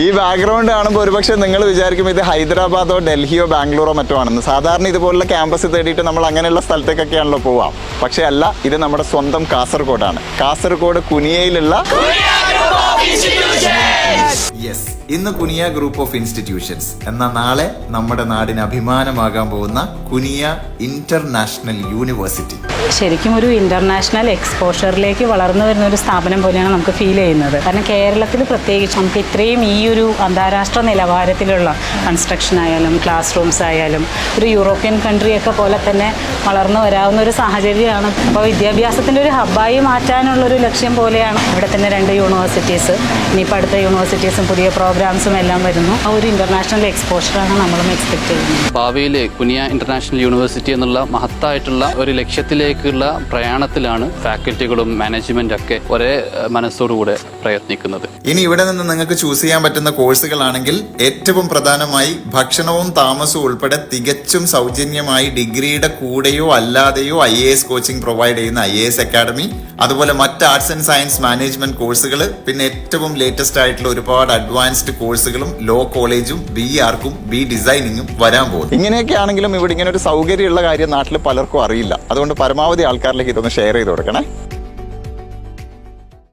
ഈ ബാക്ക്ഗ്രൗണ്ട് കാണുമ്പോൾ ഒരുപക്ഷെ നിങ്ങൾ വിചാരിക്കും ഇത് ഹൈദരാബാദോ ഡൽഹിയോ ബാംഗ്ലൂരോ മറ്റോ ആണെന്ന്. സാധാരണ ഇതുപോലുള്ള ക്യാമ്പസ് തേടിയിട്ട് നമ്മൾ അങ്ങനെയുള്ള സ്ഥലത്തേക്കൊക്കെയാണല്ലോ പോവാം. പക്ഷേ അല്ല, ഇത് നമ്മുടെ സ്വന്തം കാസർഗോഡാണ്. കാസർഗോഡ് കുനിയയിലുള്ള യെസ്, ഇന്ന് കുനിയ ഗ്രൂപ്പ് ഓഫ് ഇൻസ്റ്റിറ്റ്യൂഷൻസ് എന്ന നാളെ നമ്മുടെ നാടിന് അഭിമാനമാകാൻ പോകുന്ന കുനിയ ഇന്റർനാഷണൽ യൂണിവേഴ്സിറ്റി ശരിക്കും ഒരു ഇന്റർനാഷണൽ എക്സ്പോഷറിലേക്ക് വളർന്നു വരുന്ന ഒരു സ്ഥാപനം പോലെയാണ് നമുക്ക് ഫീൽ ചെയ്യുന്നത്. കാരണം കേരളത്തിൽ പ്രത്യേകിച്ച് നമുക്ക് ഇത്രയും ഈ ഒരു അന്താരാഷ്ട്ര നിലവാരത്തിലുള്ള കൺസ്ട്രക്ഷൻ ആയാലും ക്ലാസ് റൂംസ് ആയാലും ഒരു യൂറോപ്യൻ കൺട്രിയൊക്കെ പോലെ തന്നെ വളർന്നു വരാവുന്ന ഒരു സാഹചര്യമാണ്. അപ്പോൾ വിദ്യാഭ്യാസത്തിൻ്റെ ഒരു ഹബ്ബായി മാറ്റാനുള്ളൊരു ലക്ഷ്യം പോലെയാണ് ഇവിടെ തന്നെ 2 യൂണിവേഴ്സിറ്റീസ്, ഇനിയിപ്പോൾ അടുത്ത യൂണിവേഴ്സിറ്റീസും പുതിയ പ്രോഗ്രാംസും എല്ലാം വരുന്നു. ആ ഒരു ഇന്റർനാഷണൽ എക്സ്പോഷറാണ് നമ്മളും എക്സ്പെക്ട് ചെയ്യുന്നത്. ഭാവിയിൽ കുനിയ ഇന്റർനാഷണൽ യൂണിവേഴ്സിറ്റി എന്നുള്ള മഹത്തായിട്ടുള്ള ഒരു ലക്ഷ്യത്തിലേക്കുള്ള പ്രയാണത്തിലാണ് ഫാക്കൽറ്റികളും മാനേജ്മെന്റ് ഒക്കെ ഒരേ മനസ്സോടുകൂടെ പ്രയത്നിക്കുന്നത്. ഇനി ഇവിടെ നിന്ന് നിങ്ങൾക്ക് ചൂസ് ചെയ്യാൻ പറ്റുന്ന കോഴ്സുകളാണെങ്കിൽ ഏറ്റവും പ്രധാനമായി ഭക്ഷണവും താമസവും ഉൾപ്പെടെ തികച്ചും സൗജന്യമായി ഡിഗ്രിയുടെ കൂടെയോ അല്ലാതെയോ IAS കോച്ചിങ് പ്രൊവൈഡ് ചെയ്യുന്ന IAS അക്കാഡമി, അതുപോലെ മറ്റ് ആർട്സ് ആൻഡ് സയൻസ് മാനേജ്മെന്റ് കോഴ്സുകൾ, പിന്നെ ഏറ്റവും ലേറ്റസ്റ്റ് ആയിട്ടുള്ള ഒരുപാട് അഡ്വാൻസ്ഡ് കോഴ്സുകളും ലോ കോളേജും BRക്കും ഡിസൈനിങ്ങും വരാൻ പോകും. ഇങ്ങനെയൊക്കെ ആണെങ്കിലും ഇവിടെ ഇങ്ങനെ ഒരു സൗകര്യമുള്ള കാര്യം നാട്ടിൽ പലർക്കും അറിയില്ല. അതുകൊണ്ട് പരമാവധി ആൾക്കാരിലേക്ക് ഇതൊന്ന് ഷെയർ ചെയ്ത് കൊടുക്കണേ.